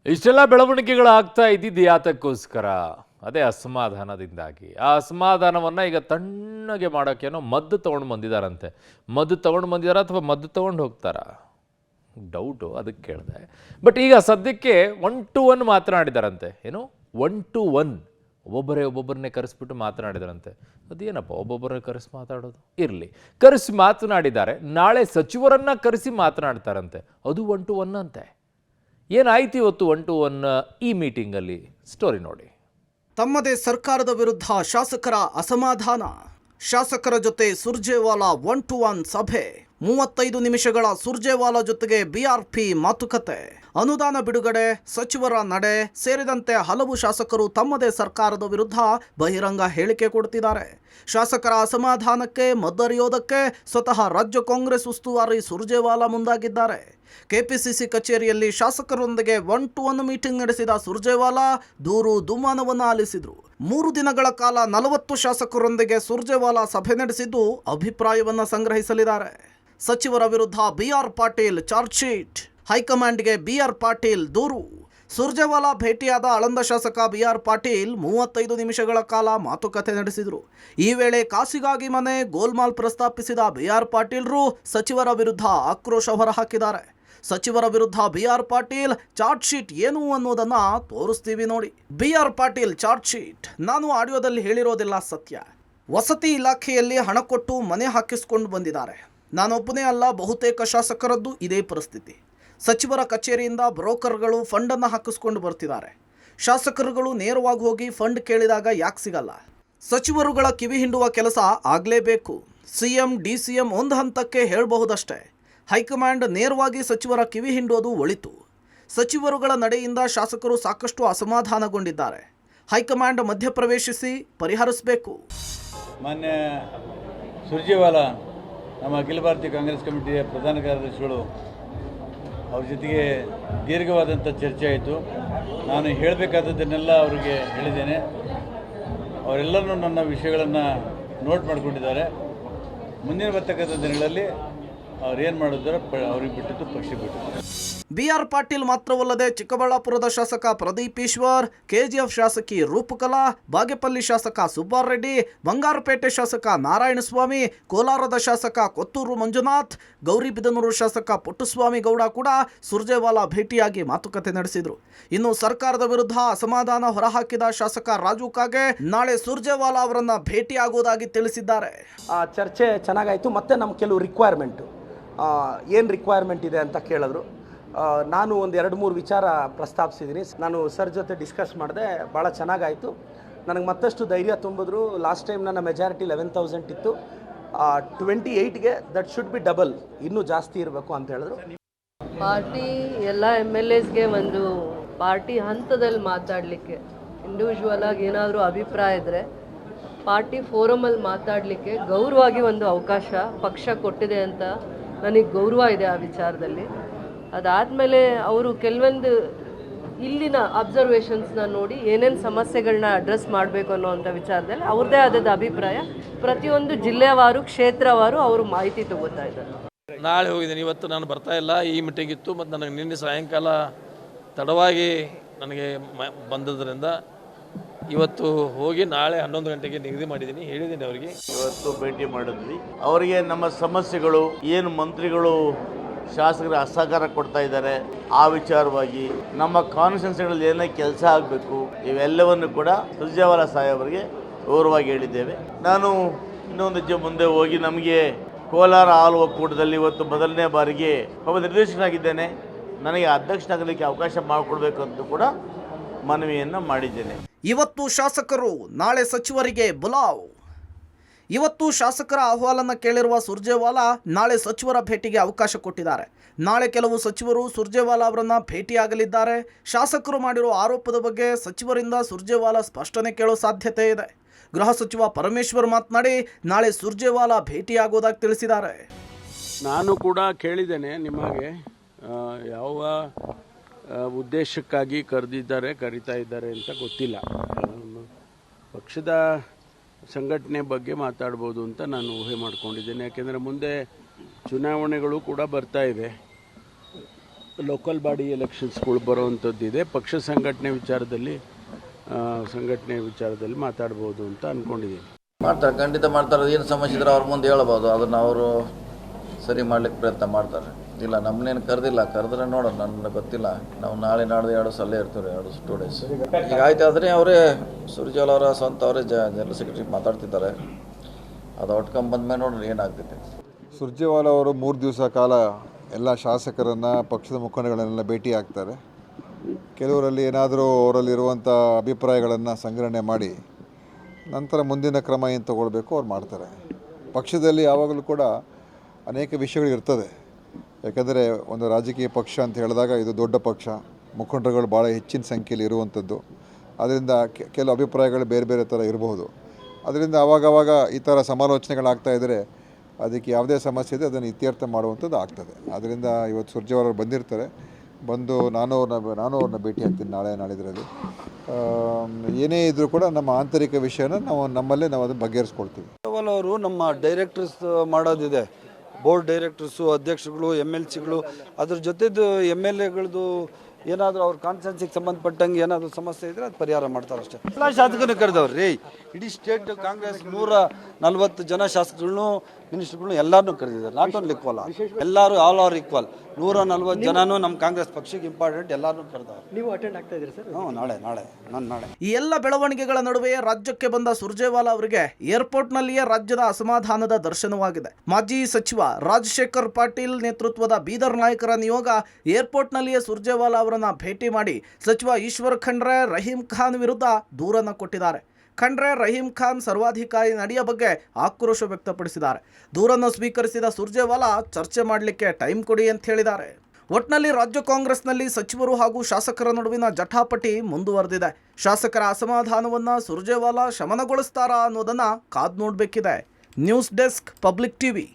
ಇಷ್ಟೆಲ್ಲ ಬೆಳವಣಿಗೆಗಳಾಗ್ತಾ ಇದ್ದಿದ್ದು ಯಾತಕ್ಕೋಸ್ಕರ? ಅದೇ ಅಸಮಾಧಾನದಿಂದಾಗಿ. ಆ ಅಸಮಾಧಾನವನ್ನು ಈಗ ತಣ್ಣಗೆ ಮಾಡೋಕ್ಕೇನೋ ಮದ್ದು ತೊಗೊಂಡು ಬಂದಿದ್ದಾರಂತೆ. ಮದ್ದು ತೊಗೊಂಡು ಬಂದಿದ್ದಾರಾ ಅಥವಾ ಮದ್ದು ತೊಗೊಂಡು ಹೋಗ್ತಾರಾ? ಡೌಟು, ಅದಕ್ಕೆ ಕೇಳಿದೆ. ಬಟ್ ಈಗ ಸದ್ಯಕ್ಕೆ 1-to-1 ಮಾತನಾಡಿದಾರಂತೆ. ಏನು 1-to-1 ಒಬ್ಬೊಬ್ಬರನ್ನೇ ಕರೆಸ್ಬಿಟ್ಟು ಮಾತನಾಡಿದಾರಂತೆ. ಅದೇನಪ್ಪ ಒಬ್ಬೊಬ್ಬರನ್ನ ಕರೆಸಿ ಮಾತಾಡೋದು? ಇರಲಿ, ಕರೆಸಿ ಮಾತನಾಡಿದ್ದಾರೆ. ನಾಳೆ ಸಚಿವರನ್ನ ಕರೆಸಿ ಮಾತನಾಡ್ತಾರಂತೆ. ಅದು 1-to-1 ಅಂತೆ. ಏನಾಯ್ತು ಇವತ್ತು 1-to-1 ಈ ಮೀಟಿಂಗಲ್ಲಿ? ಸ್ಟೋರಿ ನೋಡಿ. ತಮ್ಮದೇ ಸರ್ಕಾರದ ವಿರುದ್ಧ ಶಾಸಕರ ಅಸಮಾಧಾನ. ಶಾಸಕರ ಜೊತೆ ಸುರ್ಜೇವಾಲಾ 1-to-1 ಸಭೆ. 35 ನಿಮಿಷಗಳ ಸುರ್ಜೇವಾಲಾ ಜೊತೆಗೆ ಬಿಆರ್ಪಿ ಮಾತುಕತೆ. ಅನುದಾನ ಬಿಡುಗಡೆ, ಸಚಿವರ ನಡೆ ಸೇರಿದಂತೆ ಹಲವು ಶಾಸಕರು ತಮ್ಮದೇ ಸರ್ಕಾರದ ವಿರುದ್ಧ ಬಹಿರಂಗ ಹೇಳಿಕೆ ಕೊಡ್ತಿದ್ದಾರೆ. ಶಾಸಕರ ಅಸಮಾಧಾನಕ್ಕೆ ಮದ್ದರಿಯೋದಕ್ಕೆ ಸ್ವತಃ ರಾಜ್ಯ ಕಾಂಗ್ರೆಸ್ ಉಸ್ತುವಾರಿ ಸುರ್ಜೇವಾಲಾ ಮುಂದಾಗಿದ್ದಾರೆ. ಕೆಪಿಸಿಸಿ ಕಚೇರಿಯಲ್ಲಿ ಶಾಸಕರೊಂದಿಗೆ 1-to-1 ಮೀಟಿಂಗ್ ನಡೆಸಿದ ಸುರ್ಜೇವಾಲಾ ದೂರು ದುಮ್ಮಾನವನ್ನು ಆಲಿಸಿದರು. 3 ದಿನಗಳ ಕಾಲ 40 ಶಾಸಕರೊಂದಿಗೆ ಸುರ್ಜೇವಾಲಾ ಸಭೆ ನಡೆಸಿದ್ದು ಅಭಿಪ್ರಾಯವನ್ನು ಸಂಗ್ರಹಿಸಲಿದ್ದಾರೆ. ಸಚಿವರ ವಿರುದ್ಧ ಬಿಆರ್ ಪಾಟೀಲ್ ಚಾರ್ಜ್ ಶೀಟ್. ಹೈಕಮಾಂಡ್ಗೆ ಬಿಆರ್ ಪಾಟೀಲ್ ದೂರು. ಸುರ್ಜೇವಾಲಾ ಭೇಟಿಯಾದ ಆಳಂದ ಶಾಸಕ ಬಿಆರ್ ಪಾಟೀಲ್ 35 ನಿಮಿಷಗಳ ಕಾಲ ಮಾತುಕತೆ ನಡೆಸಿದರು. ಈ ವೇಳೆ ಕಾಸಿಗಾಗಿ ಮನೆ ಗೋಲ್ಮಾಲ್ ಪ್ರಸ್ತಾಪಿಸಿದ ಬಿಆರ್ ಪಾಟೀಲ್ರು ಸಚಿವರ ವಿರುದ್ಧ ಆಕ್ರೋಶ ಹೊರಹಾಕಿದ್ದಾರೆ. ಸಚಿವರ ವಿರುದ್ಧ ಬಿಆರ್ ಪಾಟೀಲ್ ಚಾರ್ಜ್ ಶೀಟ್ ಏನು ಅನ್ನೋದನ್ನ ತೋರಿಸ್ತೀವಿ ನೋಡಿ. B R Patil charge sheet. ನಾನು ಆಡಿಯೋದಲ್ಲಿ ಹೇಳಿರೋದಿಲ್ಲ ಸತ್ಯ. ವಸತಿ ಇಲಾಖೆಯಲ್ಲಿ ಹಣ ಕೊಟ್ಟು ಮನೆ ಹಾಕಿಸ್ಕೊಂಡು ಬಂದಿದ್ದಾರೆ. ನಾನೊಬ್ಬನೇ ಅಲ್ಲ, ಬಹುತೇಕ ಶಾಸಕರದ್ದು ಇದೇ ಪರಿಸ್ಥಿತಿ. ಸಚಿವರ ಕಚೇರಿಯಿಂದ ಬ್ರೋಕರ್ಗಳು ಫಂಡನ್ನು ಹಾಕಿಸ್ಕೊಂಡು ಬರ್ತಿದ್ದಾರೆ. ಶಾಸಕರುಗಳು ನೇರವಾಗಿ ಹೋಗಿ ಫಂಡ್ ಕೇಳಿದಾಗ ಯಾಕೆ ಸಿಗಲ್ಲ? ಸಚಿವರುಗಳ ಕಿವಿ ಹಿಂಡುವ ಕೆಲಸ ಆಗಲೇಬೇಕು. ಸಿಎಂ ಡಿಸಿಎಂ ಒಂದು ಹಂತಕ್ಕೆ ಹೇಳಬಹುದಷ್ಟೇ. ಹೈಕಮಾಂಡ್ ನೇರವಾಗಿ ಸಚಿವರ ಕಿವಿ ಹಿಂಡೋದು ಒಳಿತು. ಸಚಿವರುಗಳ ನಡೆಯಿಂದ ಶಾಸಕರು ಸಾಕಷ್ಟು ಅಸಮಾಧಾನಗೊಂಡಿದ್ದಾರೆ. ಹೈಕಮಾಂಡ್ ಮಧ್ಯಪ್ರವೇಶಿಸಿ ಪರಿಹರಿಸಬೇಕು. ಮಾನ್ಯ ಸುರ್ಜೇವಾಲಾ ನಮ್ಮ ಅಖಿಲ ಭಾರತೀಯ ಕಾಂಗ್ರೆಸ್ ಕಮಿಟಿಯ ಪ್ರಧಾನ ಕಾರ್ಯದರ್ಶಿಗಳು, ಅವ್ರ ಜೊತೆಗೆ ದೀರ್ಘವಾದಂಥ ಚರ್ಚೆ ಆಯಿತು. ನಾನು ಹೇಳಬೇಕಾದದ್ದನ್ನೆಲ್ಲ ಅವರಿಗೆ ಹೇಳಿದ್ದೇನೆ. ಅವರೆಲ್ಲರೂ ನನ್ನ ವಿಷಯಗಳನ್ನು ನೋಟ್ ಮಾಡಿಕೊಂಡಿದ್ದಾರೆ. ಮುಂದಿನ ಬರ್ತಕ್ಕಂಥ ದಿನಗಳಲ್ಲಿ ಅವ್ರೇನು ಮಾಡಿದ್ರೆ ಅವ್ರಿಗೆ ಬಿಟ್ಟಿದ್ದು ಪಕ್ಷಕ್ಕೆ ಬಿಟ್ಟಿದ್ದು. ಬಿಆರ್ ಪಾಟೀಲ್ ಮಾತ್ರವಲ್ಲದೆ ಚಿಕ್ಕಬಳ್ಳಾಪುರದ ಶಾಸಕ ಪ್ರದೀಪ್ ಈಶ್ವರ್, ಕೆಜಿಎಫ್ ಶಾಸಕಿ ರೂಪಕಲಾ, ಬಾಗೇಪಲ್ಲಿ ಶಾಸಕ ಸುಬ್ಬಾರೆಡ್ಡಿ, ಬಂಗಾರಪೇಟೆ ಶಾಸಕ ನಾರಾಯಣಸ್ವಾಮಿ, ಕೋಲಾರದ ಶಾಸಕ ಕೊತ್ತೂರು ಮಂಜುನಾಥ್, ಗೌರಿಬಿದನೂರು ಶಾಸಕ ಪುಟ್ಟಸ್ವಾಮಿ ಗೌಡ ಕೂಡ ಸುರ್ಜೇವಾಲಾ ಭೇಟಿಯಾಗಿ ಮಾತುಕತೆ ನಡೆಸಿದರು. ಇನ್ನು ಸರ್ಕಾರದ ವಿರುದ್ಧ ಅಸಮಾಧಾನ ಹೊರಹಾಕಿದ ಶಾಸಕ ರಾಜು ಕಾಗೆ ನಾಳೆ ಸುರ್ಜೇವಾಲಾ ಅವರನ್ನ ಭೇಟಿಯಾಗುವುದಾಗಿ ತಿಳಿಸಿದ್ದಾರೆ. ಚರ್ಚೆ ಚೆನ್ನಾಗಾಯಿತು. ಮತ್ತು ನಮ್ಮ ಕೆಲವು ಏನು ರಿಕ್ವೈರ್ಮೆಂಟ್ ಇದೆ ಅಂತ ಕೇಳಿದ್ರು. ನಾನು ಒಂದು 2-3 ವಿಚಾರ ಪ್ರಸ್ತಾಪಿಸಿದ್ದೀನಿ. ನಾನು ಸರ್ ಜೊತೆ ಡಿಸ್ಕಸ್ ಮಾಡಿದೆ. ಭಾಳ ಚೆನ್ನಾಗಾಯಿತು. ನನಗೆ ಮತ್ತಷ್ಟು ಧೈರ್ಯ ತುಂಬಿದ್ರು. ಲಾಸ್ಟ್ ಟೈಮ್ ನನ್ನ ಮೆಜಾರಿಟಿ 11,000 ಇತ್ತು. 28ಗೆ ದಟ್ ಶುಡ್ ಬಿ ಡಬಲ್, ಇನ್ನೂ ಜಾಸ್ತಿ ಇರಬೇಕು ಅಂತ ಹೇಳಿದ್ರು. ಪಾರ್ಟಿ ಎಲ್ಲ MLAsಗೆ ಒಂದು ಪಾರ್ಟಿ ಹಂತದಲ್ಲಿ ಮಾತಾಡಲಿಕ್ಕೆ, ಇಂಡಿವಿಜುವಲ್ ಆಗಿ ಏನಾದರೂ ಅಭಿಪ್ರಾಯ ಇದ್ದರೆ ಪಾರ್ಟಿ ಫೋರಮಲ್ಲಿ ಮಾತಾಡಲಿಕ್ಕೆ ಗೌರವವಾಗಿ ಒಂದು ಅವಕಾಶ ಪಕ್ಷ ಕೊಟ್ಟಿದೆ ಅಂತ ನನಗೆ ಗೌರವ ಇದೆ ಆ ವಿಚಾರದಲ್ಲಿ. ಅದಾದಮೇಲೆ ಅವರು ಕೆಲವೊಂದು ಇಲ್ಲಿನ ಅಬ್ಸರ್ವೇಷನ್ಸ್ನ ನೋಡಿ ಏನೇನು ಸಮಸ್ಯೆಗಳನ್ನ ಅಡ್ರೆಸ್ ಮಾಡಬೇಕು ಅನ್ನೋವಂಥ ವಿಚಾರದಲ್ಲಿ ಅವ್ರದ್ದೇ ಆದದ್ದು ಅಭಿಪ್ರಾಯ. ಪ್ರತಿಯೊಂದು ಜಿಲ್ಲೆವಾರು ಕ್ಷೇತ್ರವಾರು ಅವರು ಮಾಹಿತಿ ತಗೋತಾ ಇದ್ದಾರೆ. ನಾಳೆ ಹೋಗಿದ್ದೀನಿ, ಇವತ್ತು ನಾನು ಬರ್ತಾ ಇಲ್ಲ. ಈ ಮೀಟಿಂಗ್ ಇತ್ತು ಮತ್ತು ನನಗೆ ನಿನ್ನೆ ಸಾಯಂಕಾಲ ತಡವಾಗಿ ನನಗೆ ಬಂದದ್ರಿಂದ ಇವತ್ತು ಹೋಗಿ ನಾಳೆ 11 ಗಂಟೆಗೆ ನಿಗದಿ ಮಾಡಿದ್ದೀನಿ, ಹೇಳಿದ್ದೀನಿ ಅವರಿಗೆ. ಇವತ್ತು ಭೇಟಿ ಮಾಡಿದ್ವಿ. ಅವರಿಗೆ ನಮ್ಮ ಸಮಸ್ಯೆಗಳು ಏನು, ಮಂತ್ರಿಗಳು ಶಾಸಕರ ಅಸಹಕಾರ ಕೊಡ್ತಾ ಇದ್ದಾರೆ, ಆ ವಿಚಾರವಾಗಿ ನಮ್ಮ ಕಾನ್ಸ್ಟಿಟ್ಯೂನ್ಸಿಗಳಲ್ಲಿ ಏನೇ ಕೆಲಸ ಆಗಬೇಕು ಇವೆಲ್ಲವನ್ನು ಕೂಡ ಸುರ್ಜೇವಾಲಾ ಸಾಹೇಬರಿಗೆ ಗೌರವವಾಗಿ ಹೇಳಿದ್ದೇವೆ. ನಾನು ಇನ್ನೊಂದು ಮುಂದೆ ಹೋಗಿ ನಮಗೆ ಕೋಲಾರ ಹಾಲು ಒಕ್ಕೂಟದಲ್ಲಿ ಇವತ್ತು ಮೊದಲನೇ ಬಾರಿಗೆ ಒಬ್ಬ ನಿರ್ದೇಶಕನಾಗಿದ್ದೇನೆ, ನನಗೆ ಅಧ್ಯಕ್ಷನಾಗಲಿಕ್ಕೆ ಅವಕಾಶ ಮಾಡಿಕೊಡ್ಬೇಕು ಅಂತ ಕೂಡ ಮನವಿಯನ್ನು ಮಾಡಿದ್ದೇನೆ. ಇವತ್ತು ಶಾಸಕರು, ನಾಳೆ ಸಚಿವರಿಗೆ ಬುಲಾವ್. ಇವತ್ತು ಶಾಸಕರ ಅಹವಾಲನ್ನು ಕೇಳಿರುವ ಸುರ್ಜೇವಾಲಾ ನಾಳೆ ಸಚಿವರ ಭೇಟಿಗೆ ಅವಕಾಶ ಕೊಟ್ಟಿದ್ದಾರೆ. ನಾಳೆ ಕೆಲವು ಸಚಿವರು ಸುರ್ಜೇವಾಲಾ ಅವರನ್ನ ಭೇಟಿಯಾಗಲಿದ್ದಾರೆ. ಶಾಸಕರು ಮಾಡಿರುವ ಆರೋಪದ ಬಗ್ಗೆ ಸಚಿವರಿಂದ ಸುರ್ಜೇವಾಲಾ ಸ್ಪಷ್ಟನೆ ಕೇಳೋ ಸಾಧ್ಯತೆ ಇದೆ. ಗೃಹ ಸಚಿವ ಪರಮೇಶ್ವರ್ ಮಾತನಾಡಿ ನಾಳೆ ಸುರ್ಜೇವಾಲಾ ಭೇಟಿಯಾಗೋದಾಗಿ ತಿಳಿಸಿದ್ದಾರೆ. ನಾನು ಕೂಡ ಕೇಳಿದ್ದೇನೆ, ನಿಮಗೆ ಯಾವ ಉದ್ದೇಶಕ್ಕಾಗಿ ಕರೀತಾ ಇದ್ದಾರೆ ಅಂತ ಗೊತ್ತಿಲ್ಲ. ಪಕ್ಷದ ಸಂಘಟನೆ ಬಗ್ಗೆ ಮಾತಾಡ್ಬೋದು ಅಂತ ನಾನು ಊಹೆ ಮಾಡ್ಕೊಂಡಿದ್ದೇನೆ. ಯಾಕೆಂದರೆ ಮುಂದೆ ಚುನಾವಣೆಗಳು ಕೂಡ ಬರ್ತಾ ಇದೆ. ಲೋಕಲ್ ಬಾಡಿ ಎಲೆಕ್ಷನ್ಸ್ಗಳು ಬರೋವಂಥದ್ದಿದೆ. ಪಕ್ಷ ಸಂಘಟನೆ ವಿಚಾರದಲ್ಲಿ ಮಾತಾಡ್ಬೋದು ಅಂತ ಅಂದ್ಕೊಂಡಿದ್ದೀನಿ. ಮಾಡ್ತಾರೆ, ಖಂಡಿತ ಮಾಡ್ತಾರೆ. ಏನು ಸಮಸ್ಯೆ ಇದ್ರೆ ಅವ್ರ ಮುಂದೆ ಹೇಳ್ಬೋದು, ಅದನ್ನು ಅವರು ಸರಿ ಮಾಡ್ಲಿಕ್ಕೆ ಪ್ರಯತ್ನ ಮಾಡ್ತಾರೆ. ಇಲ್ಲ ನಮ್ಮನ್ನೇನು ಕರೆದಿಲ್ಲ, ಕರೆದ್ರೆ ನೋಡೋಣ, ನನಗೆ ಗೊತ್ತಿಲ್ಲ. ನಾವು ನಾಳೆ ನಾಡ್ದು 2 ಸಲ ಇರ್ತೀವಿ, 2 ಡೇಸ್. ಈಗ ಆಯ್ತು ಆದರೆ ಅವರೇ ಸುರ್ಜೇವಾಲ ಅವರ ಸ್ವಂತ ಅವರೇ ಜನರಲ್ ಸೆಕ್ರೆಟರಿ ಮಾತಾಡ್ತಿದ್ದಾರೆ. ಅದು ಔಟ್ಕಮ್ ಬಂದಮೇಲೆ ನೋಡ್ರಿ ಏನಾಗ್ತೈತೆ. ಸುರ್ಜೇವಾಲ ಅವರು 3 ದಿವಸ ಕಾಲ ಎಲ್ಲ ಶಾಸಕರನ್ನು, ಪಕ್ಷದ ಮುಖಂಡಗಳನ್ನೆಲ್ಲ ಭೇಟಿ ಆಗ್ತಾರೆ. ಕೆಲವರಲ್ಲಿ ಏನಾದರೂ ಅವರಲ್ಲಿರುವಂಥ ಅಭಿಪ್ರಾಯಗಳನ್ನು ಸಂಗ್ರಹಣೆ ಮಾಡಿ ನಂತರ ಮುಂದಿನ ಕ್ರಮ ಏನು ತಗೊಳ್ಬೇಕು ಅವ್ರು ಮಾಡ್ತಾರೆ. ಪಕ್ಷದಲ್ಲಿ ಯಾವಾಗಲೂ ಕೂಡ ಅನೇಕ ವಿಷಯಗಳು ಇರ್ತದೆ. ಯಾಕಂದರೆ ಒಂದು ರಾಜಕೀಯ ಪಕ್ಷ ಅಂತ ಹೇಳಿದಾಗ ಇದು ದೊಡ್ಡ ಪಕ್ಷ, ಮುಖಂಡರುಗಳು ಭಾಳ ಹೆಚ್ಚಿನ ಸಂಖ್ಯೆಯಲ್ಲಿ ಇರುವಂಥದ್ದು. ಅದರಿಂದ ಕೆಲವು ಅಭಿಪ್ರಾಯಗಳು ಬೇರೆ ಬೇರೆ ಥರ ಇರಬಹುದು. ಅದರಿಂದ ಆವಾಗವಾಗ ಈ ಥರ ಸಮಾಲೋಚನೆಗಳಾಗ್ತಾಯಿದ್ರೆ ಅದಕ್ಕೆ ಯಾವುದೇ ಸಮಸ್ಯೆ ಇದೆ ಅದನ್ನು ಇತ್ಯರ್ಥ ಮಾಡುವಂಥದ್ದು ಆಗ್ತದೆ. ಆದ್ದರಿಂದ ಇವತ್ತು ಸುರ್ಜೇವಾಲ ಅವರು ಬಂದಿರ್ತಾರೆ. ಬಂದು ನಾನು ಅವ್ರನ್ನ ಭೇಟಿ ಆಗ್ತೀನಿ ನಾಳೆ ನಾಳಿದ್ರಲ್ಲಿ. ಏನೇ ಇದ್ದರೂ ಕೂಡ ನಮ್ಮ ಆಂತರಿಕ ವಿಷಯನ ನಮ್ಮಲ್ಲೇ ನಾವು ಅದನ್ನು ಬಗೆಹರಿಸ್ಕೊಳ್ತೀವಿ. ಅವರು ನಮ್ಮ ಡೈರೆಕ್ಟರ್ಸ್ ಮಾಡೋದಿದೆ, ಬೋರ್ಡ್ ಡೈರೆಕ್ಟರ್ಸು, ಅಧ್ಯಕ್ಷರುಗಳು, MLCಗಳು, ಅದ್ರ ಜೊತೆದು MLAಗಳದ್ದು ಏನಾದರೂ ಅವ್ರ ಕಾನ್ಸ್ಟೆನ್ಸಿಗೆ ಸಂಬಂಧಪಟ್ಟಂಗೆ ಏನಾದರೂ ಸಮಸ್ಯೆ ಇದ್ದರೆ ಅದು ಪರಿಹಾರ ಮಾಡ್ತಾರೆ ಅಷ್ಟೇ. ಎಲ್ಲ ಶಾಸಕರನ್ನು ಕರೆದವ್ರು ರೀ, ಇಡೀ ಸ್ಟೇಟ್ ಕಾಂಗ್ರೆಸ್ 140 ಜನ ಶಾಸಕರುಗಳನ್ನು, ಮಿನಿಸ್ಟರ್ಗಳನ್ನು ಎಲ್ಲರನ್ನೂ ಕರೆದಿದ್ದಾರೆ. ನಾಟ್ ಓನ್ಲಿ ಕೋಲ, ಎಲ್ಲರೂ ಆಲ್ ಆರ್ ಈಕ್ವಲ್. 140 ಜನನೂ ನಮ್ಮ ಕಾಂಗ್ರೆಸ್ ಪಕ್ಷಕ್ಕೆ ಇಂಪಾರ್ಟೆಂಟ್, ಎಲ್ಲರನ್ನೂ ಕರೆದವ್ರು. ನೀವು ಅಟೆಂಡ್ ಆಗ್ತಾ ಇದ್ದೀರಿ ಸರ್? ಹ್ಞೂ, ನಾಳೆ. ಈ ಎಲ್ಲ ಬೆಳವಣಿಗೆಗಳ ನಡುವೆ ರಾಜ್ಯಕ್ಕೆ ಬಂದ ಸುರ್ಜೇವಾಲ ಅವರಿಗೆ ಏರ್ಪೋರ್ಟ್ನಲ್ಲಿಯೇ ರಾಜ್ಯದ ಅಸಮಾಧಾನದ ದರ್ಶನವಾಗಿದೆ. ಮಾಜಿ ಸಚಿವ ರಾಜಶೇಖರ್ ಪಾಟೀಲ್ ನೇತೃತ್ವದ ಬೀದರ್ ನಾಯಕರ ನಿಯೋಗ ಏರ್ಪೋರ್ಟ್ನಲ್ಲಿಯೇ ಸುರ್ಜೇವಾಲ ಅವರನ್ನ ಭೇಟಿ ಮಾಡಿ ಸಚಿವ ಈಶ್ವರ್ ಖಂಡ್ರೆ, ರಹೀಂ ಖಾನ್ ವಿರುದ್ಧ ದೂರನ್ನು ಕೊಟ್ಟಿದ್ದಾರೆ. ಖಂಡ್ರೆ, ರಹೀಂ ಖಾನ್ ಸರ್ವಾಧಿಕಾರಿ ನಡೆಯ ಬಗ್ಗೆ ಆಕ್ರೋಶ ವ್ಯಕ್ತಪಡಿಸಿದ್ದಾರೆ. ದೂರನ್ನು ಸ್ವೀಕರಿಸಿದ ಸುರ್ಜೇವಾಲ ಚರ್ಚೆ ಮಾಡಲಿಕ್ಕೆ ಟೈಮ್ ಕೊಡಿ ಅಂತ ಹೇಳಿದ್ದಾರೆ. ಒಟ್ನಲ್ಲಿ ರಾಜ್ಯ ಕಾಂಗ್ರೆಸ್ನಲ್ಲಿ ಸಚಿವರು ಹಾಗೂ ಶಾಸಕರ ನಡುವಿನ ಜಟಾಪಟಿ ಮುಂದುವರೆದಿದೆ. ಶಾಸಕರ ಅಸಮಾಧಾನವನ್ನು ಸುರ್ಜೇವಾಲ ಶಮನಗೊಳಿಸ್ತಾರಾ ಅನ್ನೋದನ್ನು ಕಾದು ನೋಡಬೇಕಿದೆ. News desk, public TV.